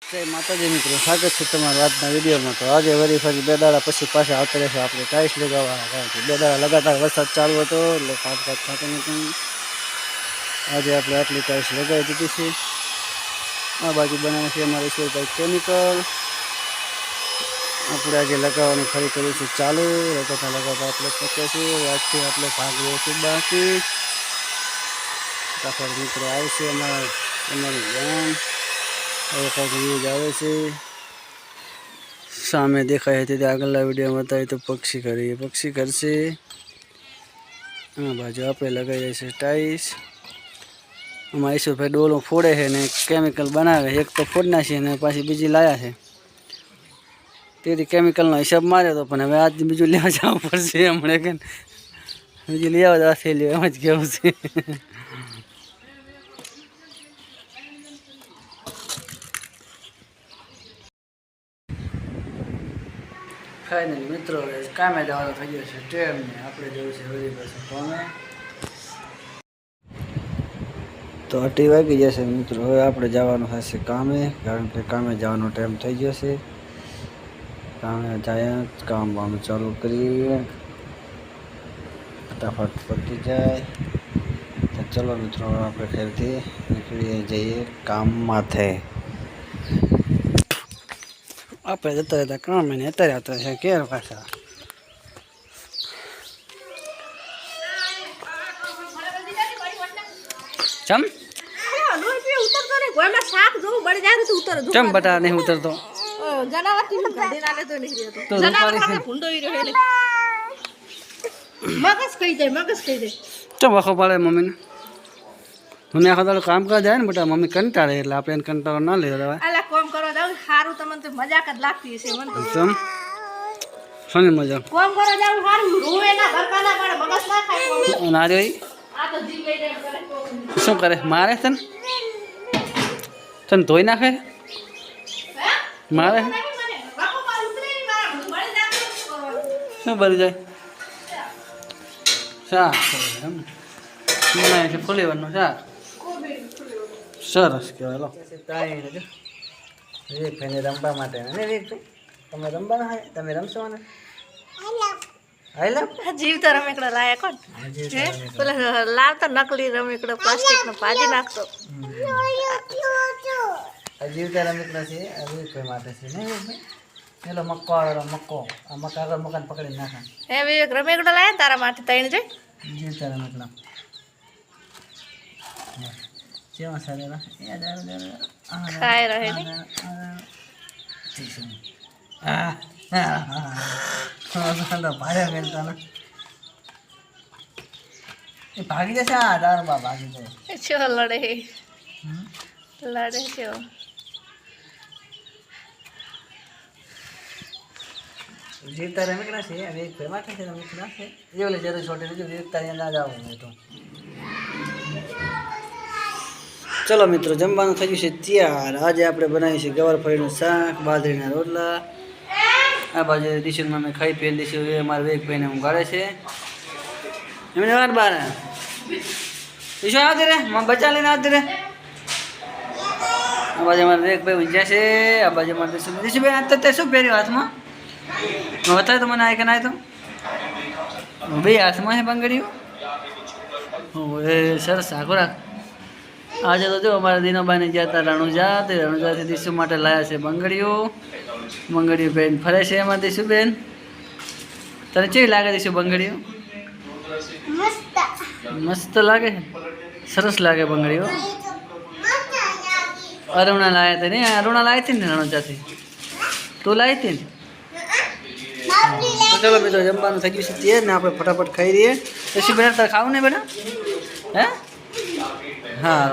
જય માતાજી મિત્રો, સ્વાગત છે તમારા આજના વિડીયોમાં। તો આજે વળી ફરી 2 દાડા પછી પાછા આવતા રહેશે આપણે ટાઈલ્સ લગાવવા, કારણ કે 2 દાડા લગાતાર વરસાદ ચાલુ હતો એટલે કામકાજ થતું નહોતું। આજે આપણે આટલી ટાઈલ્સ લગાવી દીધી છે। આ બાજુ બનાવે છે અમારે ઈશ્વરભાઈ કેમિકલ। આપણે આજે લગાવવાનું ફરી કર્યું છે ચાલુ, લગાવતા આપણે પહોંચ્યા છે। આજથી આપણે ભાગ રહ્યો છે બાકી। ફટાફટ મિત્રો આવશે અમારું ગામ। હવે કાંઈક વ્યૂઝ આવે છે સામે દેખાય છે, આગળના વિડીયોમાં હતા તો પક્ષી કરશે। આ બાજુ આપણે લગાવીએ છીએ ટાઈલ્સ। આમાં ઈશ્વરભાઈ ડોલો ફોડે છે ને કેમિકલ બનાવે, એક તો ફોડ નાખી ને પાછી બીજી લાયા છે। તેથી કેમિકલનો હિસાબ માર્યો હતો, પણ હવે આજ બીજું લેવા જવું પડશે હમણાં કે બીજું લઈ આવવા થેલી એમ જ કેવું છે। ફાઇનલી મિત્રો કામે જવાનું થઈ ગયું છે ટ્રેનને, આપણે જવું છે હળી પાસે કોમે। તો 8 વાગી જશે મિત્રો, હવે આપણે જવાનું થશે કામે, કારણ કે કામે જવાનો ટાઈમ થઈ ગયો છે। કામે જાય કામ ચાલુ કરીએ, ફટાફટ પતી જાય। તો ચલો મિત્રો આપણે ઘરેથી નીકળીએ જઈએ કામમાંથી। આપણે જતા હતા કામ એને અત્યારે આવતા છે કેર પાછા। ચમ બટા નહીં ઉતરતો ચમ વખો પાડે મમ્મીને। મને આખો દાડો કામ કરવા જાય ને બટા, મમ્મી કંટાળે એટલે આપણે એને કંટાળો ના લઈ લેવાય। કોમ કરવા જાવ સારું, તમને તો મજાક જ લાગતી હશે મને તો। ચમ શોની મજા? કોમ કરવા જાવ સારું, રોવે ના ભરકા ના પડે, મગજ ના ખાય કોમ। ના જોઈ આ તો જીવ લઈ જાય કરે તો શું કરે? મારે તને ધોઈ નાખે? મારે શું બળી જાય? શાક એમ બનાવે છે ફુલેવરનું શાક, સરસ કહેવાય। લો વિવેકભાઈને રમવા માટે ને વિવેકભાઈ તમે રમવાના હોય, તમે રમશો ને? જીવ તો રમેકડો લાયા કોણ પેલા લાવતા નકલી રમેકડો પ્લાસ્ટિક નો ભાજી નાખતો। જીવતા રમેકડા છે વિવેકભાઈ માટે છે ને વિવેકભાઈ? પેલો મક્કો આવેલો મક્કો, આ મક્કા આગળ મકાન પકડી નાખા। હે વિવેક રમેકડો લાયા તારા માટે તઈને જોઈ જીવતા રમેકડા કેવા સારા ખાઈ રહે ને ભાગી જશે। આ દારૂબા ભાગી જાય છો લડે છો। જીવતા રમેકડા છે હવે એક ભાઈ માટે છે રમેકડા છે એ ઓલે જરૂર છોટી નથી જીવતા ના જવું હોય તો। ચલો મિત્રો જમવાનું થઈ ગયું છે તૈયાર। આજે આપણે બનાવીએ છીએ ગવારફળીનું શાક, બાજરીના રોટલા। આ બાજુ દિશુમાં મેં ખાઈ પીને દીશું એ મારા વેગભાઈને હું ગાળે છે એમને વાર બાર દિશુ આવતી રે બચા લઈને આવતી રે। આ બાજુ મારા વેગભાઈ ઊંઝ્યા છે, આ બાજુ મારા દિશુભાઈ આ તો શું પહેર્યું હાથમાં? બતાવે તો મને આ કે ના તો બે હાથમાં છે બંગડીઓ। એ સરસ આખો રાખ। આજે તો જો અમારા દિનોબાઈને ગયા હતા રણુજા, તે રણુજાથી દિશુ માટે લાયા છે બંગડીઓ પહેરીને ફરે છે એમાં દિશુબેન। તને કેવી લાગે દિશુ બંગડીઓ? મસ્ત લાગે, સરસ લાગે બંગડીઓ। અરુણા લાયા હતા ને, અરુણા લાવી હતી ને રણુજાથી, તું લાવી હતી ને? તો ચલો મિત્રો જમવાનું થઈ ગયું છે ને આપણે ફટાફટ ખાઈ રહીએ। દિશુબેન તારે ખાવું ને બેટા? હે હા